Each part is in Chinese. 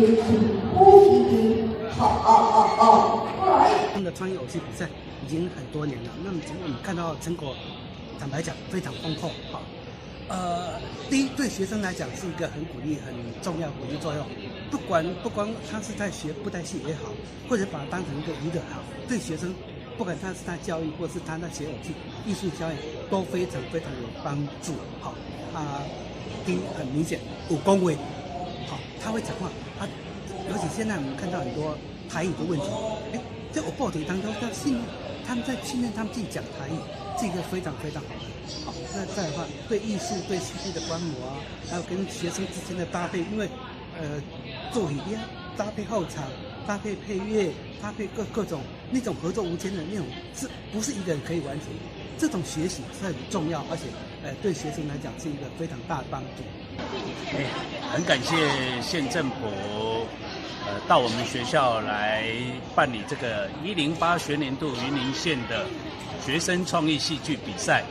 也请呼吸机，过来。的创意偶戏比赛已经很多年了，那么我们看到成果，坦白讲非常丰厚。好，第一对学生来讲是一个很鼓励、很重要鼓励作用。不光他是在学布袋戏也好，或者把它当成一个娱乐好，对学生，不管他是他教育或是他在学偶戏、艺术教育，都非常非常有帮助。好，第一很明显，武功位，好，他会讲话，而且现在我们看到很多台语的问题，在我报题当中，他们在训练他们自己讲台语，这个非常非常好的。好，那再的话，对艺术、对戏剧的观摩啊，还有跟学生之间的搭配，因为做语言搭配后场、搭配配乐、搭配各种那种合作无间的那种，是不是一个人可以完成？这种学习是很重要，而且对学生来讲是一个非常大的帮助。很感谢县政府到我们学校来办理这个108学年度云林县的学生创意戏剧比赛。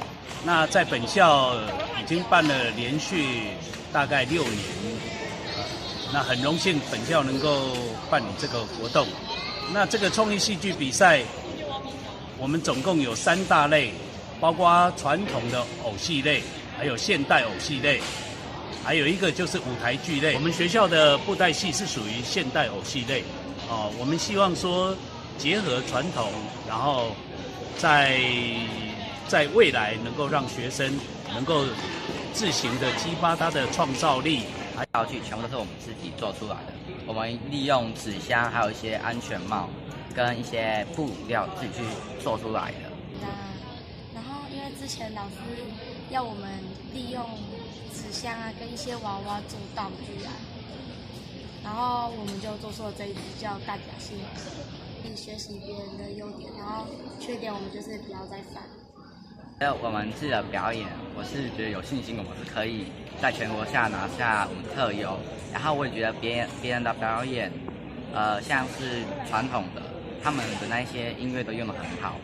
那在本校已经办了连续大概6年，那很荣幸本校能够办理这个活动。那这个创意戏剧比赛，我们总共有3大类，包括传统的偶戏类，还有现代偶戏类，还有一个就是舞台剧类。我们学校的布袋戏是属于现代偶戏类，我们希望说结合传统，然后在未来能够让学生能够自行的激发他的创造力。道具全部都是我们自己做出来的，我们利用纸箱，还有一些安全帽，跟一些布料自己去做出来的。然后因为之前老师要我们利用纸箱啊，跟一些娃娃做道具啊，然后我们就做出了这一支叫大甲星，可以学习别人的优点，然后缺点我们就是不要再犯。我们自己的表演，我是觉得有信心，我们是可以在全国下拿下我们特优。然后我也觉得别人的表演，像是传统的，他们的那些音乐都用得很好。